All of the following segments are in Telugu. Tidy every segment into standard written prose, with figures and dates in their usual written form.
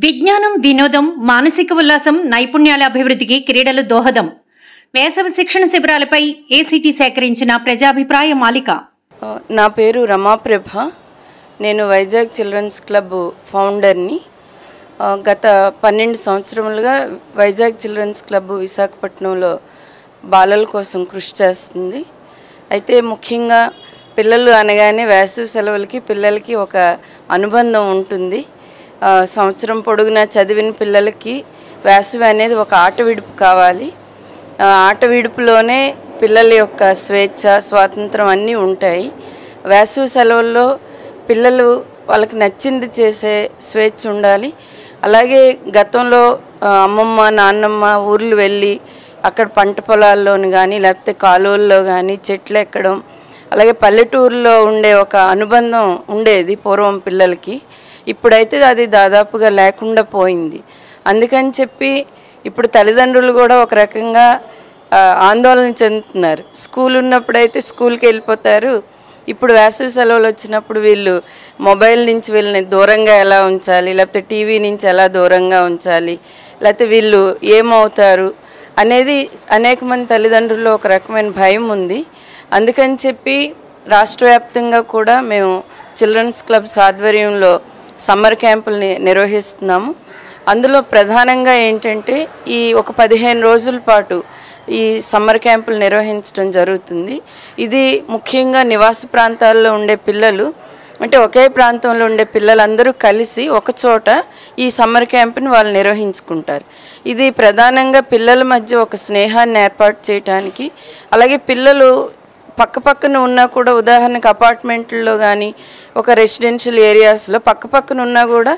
విజ్ఞానం, వినోదం, మానసిక ఉల్లాసం, నైపుణ్యాల అభివృద్ధికి క్రీడలు దోహదం. వేసవి శిక్షణ శిబిరాలపై ఏసీటీ సేకరించిన ప్రజాభిప్రాయ మాలిక. నా పేరు రమాప్రభ. నేను వైజాగ్ చిల్డ్రన్స్ క్లబ్ ఫౌండర్ని. గత 12 సంవత్సరములుగా వైజాగ్ చిల్డ్రన్స్ క్లబ్ విశాఖపట్నంలో బాలల కోసం కృషి చేస్తుంది. అయితే ముఖ్యంగా పిల్లలు అనగానే వేసవి సెలవులకి పిల్లలకి ఒక అనుబంధం ఉంటుంది. సంవత్సరం పొడుగునా చదివిన పిల్లలకి వేసవి అనేది ఒక ఆట విడుపు కావాలి. ఆట విడుపులోనే పిల్లల యొక్క స్వేచ్ఛ, స్వాతంత్రం అన్నీ ఉంటాయి. వేసవి సెలవుల్లో పిల్లలు వాళ్ళకి నచ్చింది చేసే స్వేచ్ఛ ఉండాలి. అలాగే గతంలో అమ్మమ్మ, నాన్నమ్మ ఊర్లు వెళ్ళి అక్కడ పంట పొలాల్లోని కానీ లేకపోతే కాలువల్లో కానీ చెట్లు ఎక్కడం, అలాగే పల్లెటూరులో ఉండే ఒక అనుబంధం ఉండేది పూర్వం పిల్లలకి. ఇప్పుడైతే అది దాదాపుగా లేకుండా పోయింది. అందుకని చెప్పి ఇప్పుడు తల్లిదండ్రులు కూడా ఒక రకంగా ఆందోళన చెందుతున్నారు. స్కూల్ ఉన్నప్పుడైతే స్కూల్కి వెళ్ళిపోతారు. ఇప్పుడు వేసవి సెలవులు వచ్చినప్పుడు వీళ్ళు మొబైల్ నుంచి వీళ్ళని దూరంగా ఎలా ఉంచాలి, లేకపోతే టీవీ నుంచి ఎలా దూరంగా ఉంచాలి, లేకపోతే వీళ్ళు ఏమవుతారు అనేది అనేక మంది తల్లిదండ్రుల్లో ఒక రకమైన భయం ఉంది. అందుకని చెప్పి రాష్ట్ర వ్యాప్తంగా కూడా మేము చిల్డ్రన్స్ క్లబ్స్ ఆధ్వర్యంలో సమ్మర్ క్యాంపుల్ని నిర్వహిస్తున్నాము. అందులో ప్రధానంగా ఏంటంటే ఈ ఒక 15 రోజుల పాటు ఈ సమ్మర్ క్యాంపులు నిర్వహించడం జరుగుతుంది. ఇది ముఖ్యంగా నివాస ప్రాంతాల్లో ఉండే పిల్లలు, అంటే ఒకే ప్రాంతంలో ఉండే పిల్లలందరూ కలిసి ఒక చోట ఈ సమ్మర్ క్యాంప్ని వాళ్ళు నిర్వహించుకుంటారు. ఇది ప్రధానంగా పిల్లల మధ్య ఒక స్నేహాన్ని ఏర్పాటు చేయడానికి, అలాగే పిల్లలు పక్కపక్కన ఉన్నా కూడా, ఉదాహరణకు అపార్ట్మెంట్లో కానీ ఒక రెసిడెన్షియల్ ఏరియాస్లో పక్కపక్కన ఉన్నా కూడా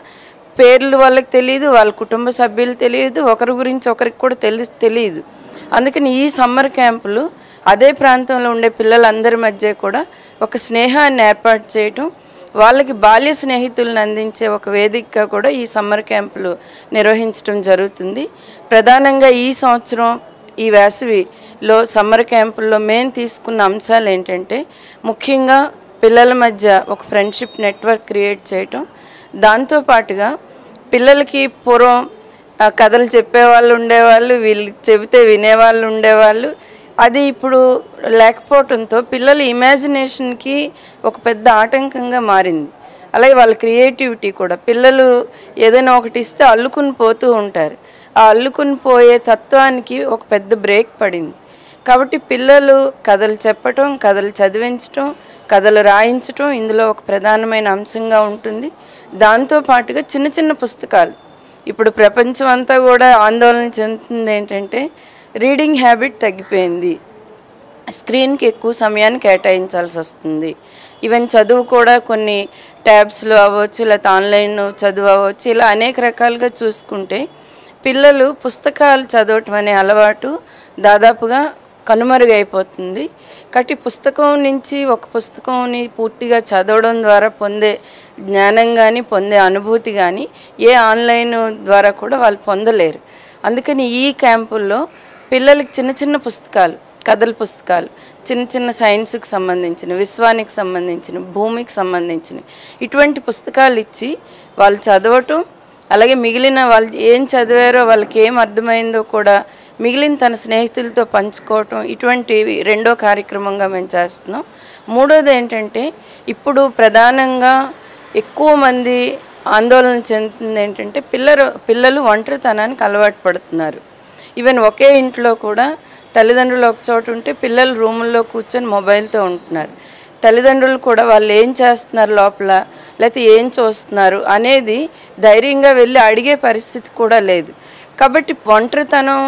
పేర్లు వాళ్ళకి తెలియదు, వాళ్ళ కుటుంబ సభ్యులు తెలియదు, ఒకరి గురించి ఒకరికి కూడా తెలియదు. అందుకని ఈ సమ్మర్ క్యాంపులు అదే ప్రాంతంలో ఉండే పిల్లలందరి మధ్య కూడా ఒక స్నేహాన్ని ఏర్పాటు చేయటం, వాళ్ళకి బాల్య స్నేహితులను అందించే ఒక వేదికగా కూడా ఈ సమ్మర్ క్యాంపులు నిర్వహించడం జరుగుతుంది. ప్రధానంగా ఈ సంవత్సరం ఈ వేసవిలో సమ్మర్ క్యాంపుల్లో మేము తీసుకున్న అంశాలు ఏంటంటే, ముఖ్యంగా పిల్లల మధ్య ఒక ఫ్రెండ్షిప్ నెట్వర్క్ క్రియేట్ చేయటం, దాంతోపాటుగా పిల్లలకి పూర్వం కథలు చెప్పేవాళ్ళు ఉండేవాళ్ళు, వీళ్ళు చెబితే వినేవాళ్ళు ఉండేవాళ్ళు. అది ఇప్పుడు లేకపోవడంతో పిల్లల ఇమాజినేషన్కి ఒక పెద్ద ఆటంకంగా మారింది. అలాగే వాళ్ళ క్రియేటివిటీ కూడా, పిల్లలు ఏదైనా ఒకటి ఇస్తే అల్లుకుని పోతూ ఉంటారు. ఆ అల్లుకుని పోయే తత్వానికి ఒక పెద్ద బ్రేక్ పడింది. కాబట్టి పిల్లలు కథలు చెప్పటం, కథలు చదివించటం, కథలు రాయించటం ఇందులో ఒక ప్రధానమైన అంశంగా ఉంటుంది. దాంతోపాటుగా చిన్న చిన్న పుస్తకాలు, ఇప్పుడు ప్రపంచం అంతా కూడా ఆందోళన చెందుతుంది ఏంటంటే రీడింగ్ హ్యాబిట్ తగ్గిపోయింది. స్క్రీన్కి ఎక్కువ సమయాన్ని కేటాయించాల్సి వస్తుంది. ఈవెన్ చదువు కూడా కొన్ని ట్యాబ్స్లో అవ్వచ్చు, లేకపోతే ఆన్లైన్ చదువు అవ్వచ్చు, ఇలా అనేక రకాలుగా చూసుకుంటే పిల్లలు పుస్తకాలు చదవటం అనే అలవాటు దాదాపుగా కనుమరుగైపోతుంది. కాబట్టి పుస్తకం నుంచి ఒక పుస్తకంని పూర్తిగా చదవడం ద్వారా పొందే జ్ఞానం కానీ, పొందే అనుభూతి కానీ ఏ ఆన్లైన్ ద్వారా కూడా వాళ్ళు పొందలేరు. అందుకని ఈ క్యాంపుల్లో పిల్లలకి చిన్న చిన్న పుస్తకాలు, కథల పుస్తకాలు, చిన్న చిన్న సైన్స్కి సంబంధించిన, విశ్వానికి సంబంధించిన, భూమికి సంబంధించిన ఇటువంటి పుస్తకాలు ఇచ్చి వాళ్ళు చదవటం, అలాగే మిగిలిన వాళ్ళు ఏం చదివారో వాళ్ళకి ఏం అర్థమైందో కూడా మిగిలిన తన స్నేహితులతో పంచుకోవటం, ఇటువంటివి రెండో కార్యక్రమంగా మేము చేస్తున్నాం. మూడోది ఏంటంటే, ఇప్పుడు ప్రధానంగా ఎక్కువ మంది ఆందోళన చెందుతుంది ఏంటంటే పిల్లలు ఒంటరితనానికి అలవాటు పడుతున్నారు. ఈవెన్ ఒకే ఇంట్లో కూడా తల్లిదండ్రులు ఒక చోట ఉంటే పిల్లలు రూముల్లో కూర్చొని మొబైల్తో ఉంటున్నారు. తల్లిదండ్రులు కూడా వాళ్ళు ఏం చేస్తున్నారు లోపల, లేకపోతే ఏం చూస్తున్నారు అనేది ధైర్యంగా వెళ్ళి అడిగే పరిస్థితి కూడా లేదు. కాబట్టి ఒంటరితనం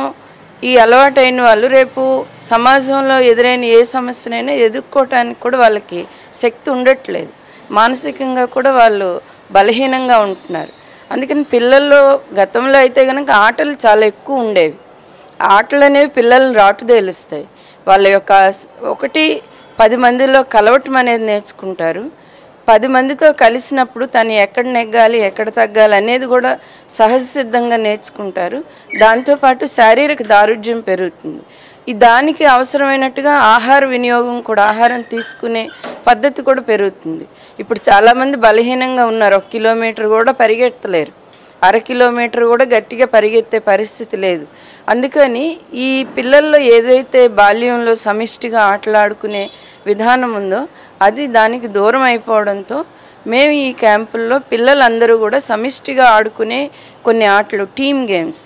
ఈ అలవాటైన వాళ్ళు రేపు సమాజంలో ఎదురైన ఏ సమస్యనైనా ఎదుర్కోవటానికి కూడా వాళ్ళకి శక్తి ఉండట్లేదు. మానసికంగా కూడా వాళ్ళు బలహీనంగా ఉంటున్నారు. అందుకని పిల్లల్లో గతంలో అయితే కనుక ఆటలు చాలా ఎక్కువ ఉండేవి. ఆటలు అనేవి పిల్లల్ని రాటుదేలుస్తాయి. వాళ్ళ యొక్క 10 మందిలో కలవటం అనేది నేర్చుకుంటారు. 10 మందితో కలిసినప్పుడు తను ఎక్కడ నెగ్గాలి, ఎక్కడ తగ్గాలి అనేది కూడా సహజ సిద్ధంగా నేర్చుకుంటారు. దాంతోపాటు శారీరక దారుఢ్యం పెరుగుతుంది. దానికి అవసరమైనట్టుగా ఆహార వినియోగం కూడా, ఆహారం తీసుకునే పద్ధతి కూడా పెరుగుతుంది. ఇప్పుడు చాలామంది బలహీనంగా ఉన్నారు, 1 కిలోమీటర్ కూడా పరిగెత్తలేరు. 1/2 కిలోమీటర్ కూడా గట్టిగా పరిగెత్తే పరిస్థితి లేదు. అందుకని ఈ పిల్లల్లో ఏదైతే బాల్యంలో సమిష్టిగా ఆటలాడుకునే విధానం ఉందో అది దానికి దూరం అయిపోవడంతో మేము ఈ క్యాంపుల్లో పిల్లలందరూ కూడా సమిష్టిగా ఆడుకునే కొన్ని ఆటలు, టీమ్ గేమ్స్,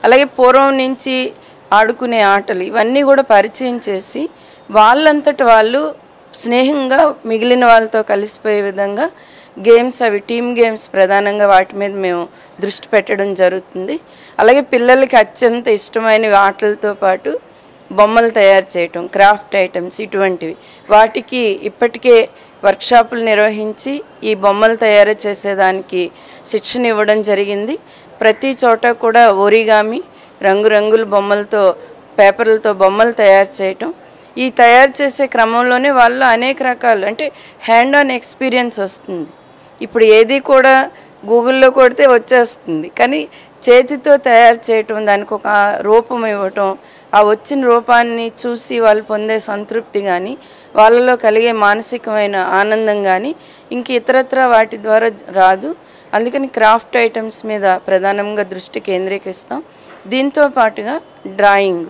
అలాగే పూర్వం నుంచి ఆడుకునే ఆటలు ఇవన్నీ కూడా పరిచయం చేసి వాళ్ళంతటి వాళ్ళు స్నేహంగా మిగిలిన వాళ్ళతో కలిసిపోయే విధంగా గేమ్స్, అవి టీమ్ గేమ్స్ ప్రధానంగా వాటి మీద మేము దృష్టి పెట్టడం జరుగుతుంది. అలాగే పిల్లలకి అత్యంత ఇష్టమైన ఆటలతో పాటు బొమ్మలు తయారు చేయటం, క్రాఫ్ట్ ఐటమ్స్ ఇటువంటివి, వాటికి ఇప్పటికే వర్క్షాపులు నిర్వహించి ఈ బొమ్మలు తయారు చేసేదానికి శిక్షణ ఇవ్వడం జరిగింది. ప్రతి చోట కూడా ఓరిగామి, రంగురంగుల బొమ్మలతో, పేపర్లతో బొమ్మలు తయారు చేయటం, ఈ తయారు చేసే క్రమంలోనే వాళ్ళు అనేక రకాలు అంటే హ్యాండ్ ఆన్ ఎక్స్పీరియన్స్ వస్తుంది. ఇప్పుడు ఏది కూడా గూగుల్లో కొడితే వచ్చేస్తుంది, కానీ చేతితో తయారు చేయటం, దానికి ఒక రూపం ఇవ్వటం, ఆ వచ్చిన రూపాన్ని చూసి వాళ్ళు పొందే సంతృప్తి కానీ, వాళ్ళలో కలిగే మానసికమైన ఆనందం కానీ ఇంక ఇతరత్ర వాటి ద్వారా రాదు. అందుకని క్రాఫ్ట్ ఐటమ్స్ మీద ప్రధానంగా దృష్టి కేంద్రీకరిస్తాం. దీంతో పాటుగా డ్రాయింగ్,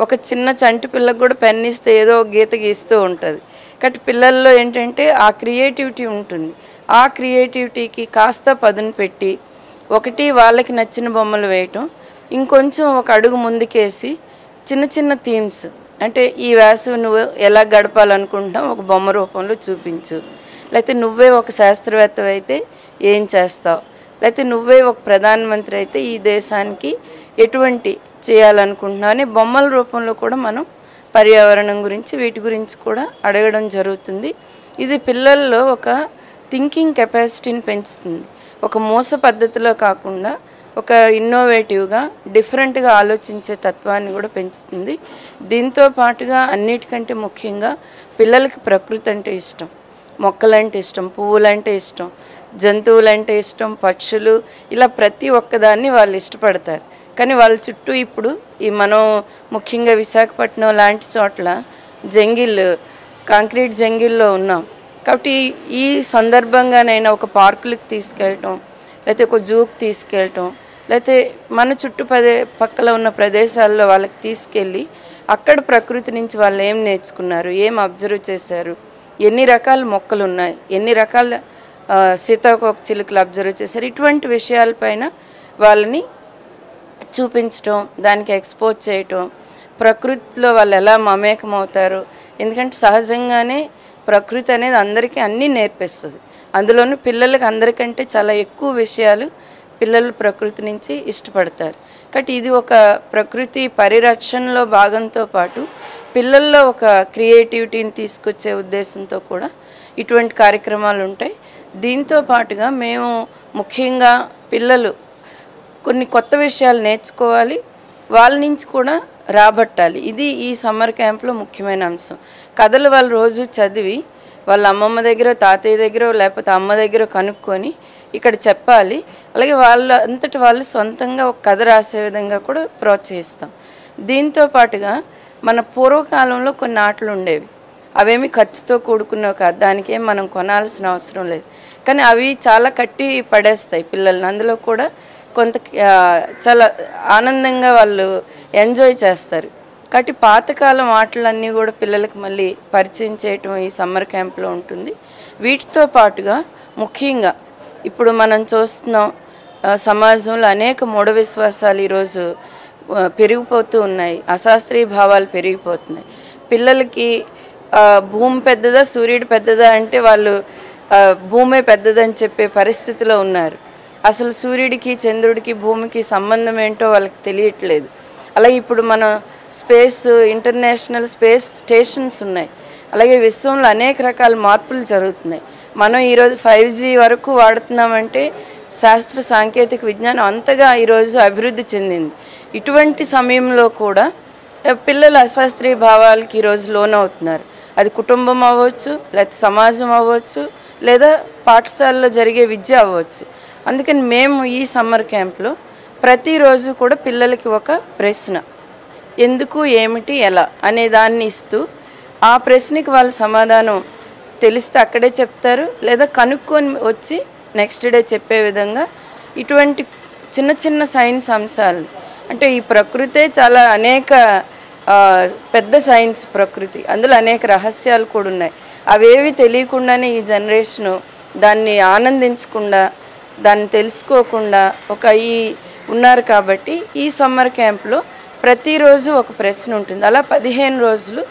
ఒక చిన్న చంటి పిల్లకు కూడా పెన్ ఇస్తే ఏదో గీత గీస్తూ ఉంటుంది. కాబట్టి పిల్లల్లో ఏంటంటే ఆ క్రియేటివిటీ ఉంటుంది. ఆ క్రియేటివిటీకి కాస్త పదును పెట్టి ఒకటి వాళ్ళకి నచ్చిన బొమ్మలు వేయటం, ఇంకొంచెం ఒక అడుగు ముందుకేసి చిన్న చిన్న థీమ్స్, అంటే ఈ వేసవి నువ్వు ఎలా గడపాలనుకుంటున్నావు ఒక బొమ్మ రూపంలో చూపించు, లేకపోతే నువ్వే ఒక శాస్త్రవేత్త అయితే ఏం చేస్తావు, లేకపోతే నువ్వే ఒక ప్రధానమంత్రి అయితే ఈ దేశానికి ఎటువంటి చేయాలనుకుంటున్నావు అని బొమ్మల రూపంలో కూడా మనం పర్యావరణం గురించి వీటి గురించి కూడా అడగడం జరుగుతుంది. ఇది పిల్లల్లో ఒక థింకింగ్ కెపాసిటీని పెంచుతుంది. ఒక మూస పద్ధతిలో కాకుండా ఒక ఇన్నోవేటివ్గా, డిఫరెంట్గా ఆలోచించే తత్వాన్ని కూడా పెంచుతుంది. దీంతో పాటుగా అన్నిటికంటే ముఖ్యంగా పిల్లలకి ప్రకృతి అంటే ఇష్టం, మొక్కలంటే ఇష్టం, పువ్వులంటే ఇష్టం, జంతువులంటే ఇష్టం, పక్షులు, ఇలా ప్రతి ఒక్కదాన్ని వాళ్ళు ఇష్టపడతారు. కానీ వాళ్ళ చుట్టూ ఇప్పుడు ఈ మనం ముఖ్యంగా విశాఖపట్నం లాంటి చోట్ల జంగిల్, కాంక్రీట్ జంగిల్లో ఉన్నాం. కాబట్టి ఈ సందర్భంగానైనా ఒక పార్కులకు తీసుకెళ్ళటం, లేకపోతే ఒక జూకి తీసుకెళ్ళటం, లేకపోతే మన పక్కల ఉన్న ప్రదేశాల్లో వాళ్ళకి తీసుకెళ్ళి అక్కడ ప్రకృతి నుంచి వాళ్ళు ఏం నేర్చుకున్నారు, ఏం అబ్జర్వ్ చేశారు, ఎన్ని రకాల మొక్కలు ఉన్నాయి, ఎన్ని రకాల సీతాకోక చిలుకలు అబ్జర్వ్ చేశారు, ఇటువంటి విషయాలపైన వాళ్ళని చూపించటం, దానికి ఎక్స్పోజ్ చేయటం, ప్రకృతిలో వాళ్ళు ఎలా మమేకం అవుతారు. ఎందుకంటే సహజంగానే ప్రకృతి అనేది అందరికీ అన్నీ నేర్పిస్తుంది. అందులోనూ పిల్లలకి అందరికంటే చాలా ఎక్కువ విషయాలు పిల్లలు ప్రకృతి నుంచి ఇష్టపడతారు. కాబట్టి ఇది ఒక ప్రకృతి పరిరక్షణలో భాగంతో పాటు పిల్లల్లో ఒక క్రియేటివిటీని తీసుకొచ్చే ఉద్దేశంతో కూడా ఇటువంటి కార్యక్రమాలు ఉంటాయి. దీంతో పాటుగా మేము ముఖ్యంగా పిల్లలు కొన్ని కొత్త విషయాలు నేర్చుకోవాలి, వాళ్ళ నుంచి కూడా రాబట్టాలి. ఇది ఈ సమ్మర్ క్యాంప్లో ముఖ్యమైన అంశం. కథలు వాళ్ళు రోజు చదివి వాళ్ళ అమ్మమ్మ దగ్గర, తాతయ్య దగ్గర, లేకపోతే అమ్మ దగ్గర కనుక్కొని ఇక్కడ చెప్పాలి. అలాగే వాళ్ళ అంతటి వాళ్ళు సొంతంగా ఒక కథ రాసే విధంగా కూడా ప్రోత్సహిస్తాం. దీంతో పాటుగా మన పూర్వకాలంలో కొన్ని ఆటలు ఉండేవి, అవేమి ఖర్చుతో కూడుకున్నవి కాదు, దానికేం మనం కొనాల్సిన అవసరం లేదు, కానీ అవి చాలా కట్టి పడేస్తాయి పిల్లల్ని. అందులో కూడా కొంత చాలా ఆనందంగా వాళ్ళు ఎంజాయ్ చేస్తారు. కాబట్టి పాతకాలం ఆటలన్నీ కూడా పిల్లలకు మళ్ళీ పరిచయం చేయటం ఈ సమ్మర్ క్యాంప్లో ఉంటుంది. వీటితో పాటుగా ముఖ్యంగా ఇప్పుడు మనం చూస్తున్నాం సమాజంలో అనేక మూఢ విశ్వాసాలు ఈరోజు పెరిగిపోతూ ఉన్నాయి, అశాస్త్రీయ భావాలు పెరిగిపోతున్నాయి. పిల్లలకి భూమి పెద్దదా సూర్యుడు పెద్దదా అంటే వాళ్ళు భూమే పెద్దదని చెప్పే పరిస్థితిలో ఉన్నారు. అసలు సూర్యుడికి, చంద్రుడికి, భూమికి సంబంధం ఏంటో వాళ్ళకి తెలియట్లేదు. అలాగే ఇప్పుడు మన ఇంటర్నేషనల్ స్పేస్ స్టేషన్స్ ఉన్నాయి. అలాగే విశ్వంలో అనేక రకాల మార్పులు జరుగుతున్నాయి. మనం ఈరోజు 5G వరకు వాడుతున్నామంటే శాస్త్ర సాంకేతిక విజ్ఞానం అంతగా ఈరోజు అభివృద్ధి చెందింది. ఇటువంటి సమయంలో కూడా పిల్లలు అశాస్త్రీయ భావాలకి ఈరోజు లోనవుతున్నారు. అది కుటుంబం అవ్వచ్చు, లేదా సమాజం అవ్వచ్చు, లేదా పాఠశాలలో జరిగే విద్య అవ్వచ్చు. అందుకని మేము ఈ సమ్మర్ క్యాంప్లో ప్రతిరోజు కూడా పిల్లలకి ఒక ప్రశ్న, ఎందుకు, ఏమిటి, ఎలా అనే దాన్ని ఇస్తూ ఆ ప్రశ్నకి వాళ్ళ సమాధానం తెలిస్తే అక్కడే చెప్తారు, లేదా కనుక్కొని వచ్చి నెక్స్ట్ డే చెప్పే విధంగా ఇటువంటి చిన్న చిన్న సైన్స్ అంశాలు, అంటే ఈ ప్రకృతే చాలా అనేక పెద్ద సైన్స్ ప్రకృతి, అందులో అనేక రహస్యాలు కూడా ఉన్నాయి. అవేవి తెలియకుండానే ఈ జనరేషను దాన్ని ఆనందించకుండా, దాన్ని తెలుసుకోకుండా ఉన్నారు. కాబట్టి ఈ సమ్మర్ క్యాంప్లో ప్రతిరోజు ఒక ప్రశ్న ఉంటుంది. అలా 15 రోజులు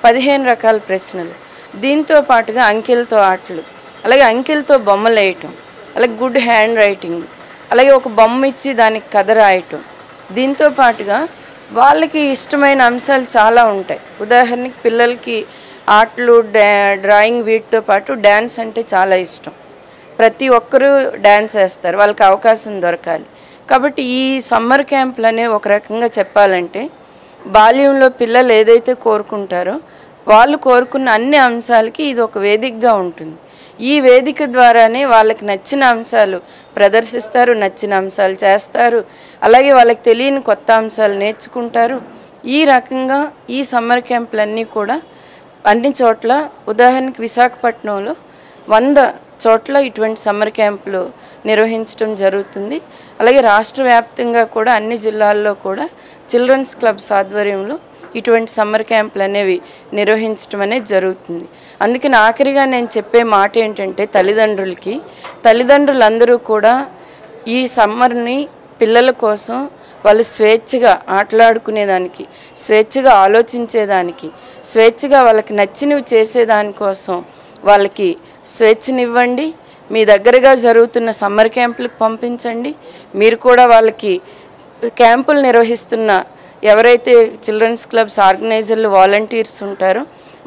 15 రకాల ప్రశ్నలు. దీంతో పాటుగా అంకెలతో ఆటలు, అలాగే అంకెలతో బొమ్మలు వేయటం, అలాగే గుడ్ హ్యాండ్ రైటింగ్, అలాగే ఒక బొమ్మ ఇచ్చి దానికి కథ రాయటం. దీంతో పాటుగా వాళ్ళకి ఇష్టమైన అంశాలు చాలా ఉంటాయి. ఉదాహరణకి పిల్లలకి ఆటలు, డ్రాయింగ్, వీటితో పాటు డ్యాన్స్ అంటే చాలా ఇష్టం. ప్రతి ఒక్కరూ డ్యాన్స్ వేస్తారు, వాళ్ళకి అవకాశం దొరకాలి. కాబట్టి ఈ సమ్మర్ క్యాంపులనే ఒక రకంగా చెప్పాలంటే బాల్యంలో పిల్లలు ఏదైతే కోరుకుంటారో వాళ్ళు కోరుకున్న అన్ని అంశాలకి ఇది ఒక వేదికగా ఉంటుంది. ఈ వేదిక ద్వారానే వాళ్ళకి నచ్చిన అంశాలు ప్రదర్శిస్తారు, నచ్చిన అంశాలు చేస్తారు, అలాగే వాళ్ళకి తెలియని కొత్త అంశాలు నేర్చుకుంటారు. ఈ రకంగా ఈ సమ్మర్ క్యాంపులన్నీ కూడా అన్ని చోట్ల, ఉదాహరణకి విశాఖపట్నంలో 100 చోట్ల ఇటువంటి సమ్మర్ క్యాంపులు నిర్వహించడం జరుగుతుంది. అలాగే రాష్ట్ర వ్యాప్తంగా కూడా అన్ని జిల్లాల్లో కూడా చిల్డ్రన్స్ క్లబ్స్ ఆధ్వర్యంలో ఇటువంటి సమ్మర్ క్యాంపులు అనేవి నిర్వహించడం అనేది జరుగుతుంది. అందుకని ఆఖరిగా నేను చెప్పే మాట ఏంటంటే తల్లిదండ్రులందరూ కూడా ఈ సమ్మర్ని పిల్లల కోసం వాళ్ళు స్వేచ్ఛగా ఆటలాడుకునేదానికి, స్వేచ్ఛగా ఆలోచించేదానికి, స్వేచ్ఛగా వాళ్ళకి నచ్చినవి చేసేదానికోసం వాళ్ళకి స్వేచ్ఛనివ్వండి. మీ దగ్గరగా జరుగుతున్న సమ్మర్ క్యాంపులకు పంపించండి. మీరు కూడా వాళ్ళకి క్యాంపులు నిర్వహిస్తున్న ఎవరైతే చిల్డ్రన్స్ క్లబ్స్ ఆర్గనైజర్లు, వాలంటీర్స్ ఉంటారో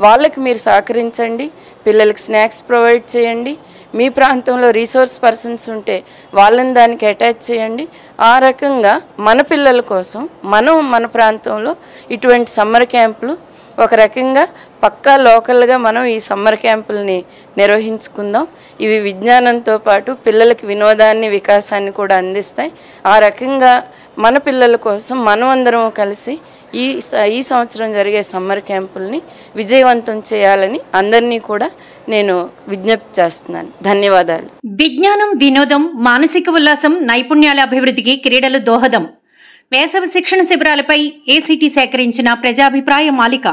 వాళ్ళకి మీరు సహకరించండి. పిల్లలకి స్నాక్స్ ప్రొవైడ్ చేయండి. మీ ప్రాంతంలో రీసోర్స్ పర్సన్స్ ఉంటే వాళ్ళని దానికి అటాచ్ చేయండి. ఆ రకంగా మన పిల్లల కోసం మన ప్రాంతంలో ఇటువంటి సమ్మర్ క్యాంపులు ఒక రకంగా పక్కా లోకల్గా మనం ఈ సమ్మర్ క్యాంపుల్ని నిర్వహించుకుందాం. ఇవి విజ్ఞానంతో పాటు పిల్లలకి వినోదాన్ని, వికాసాన్ని కూడా అందిస్తాయి. ఆ రకంగా మన పిల్లల కోసం మనమందరం కలిసి ఈ సంవత్సరం జరిగే సమ్మర్ క్యాంపుల్ని విజయవంతం చేయాలని అందరినీ కూడా నేను విజ్ఞప్తి చేస్తున్నాను. ధన్యవాదాలు. విజ్ఞానం, వినోదం, మానసిక ఉల్లాసం, నైపుణ్యాల అభివృద్ధికి క్రీడలు దోహదం. వేసవి శిక్షణ శిబిరాలపై ఏసీటీ సేకరించిన ప్రజాభిప్రాయ మాలిక.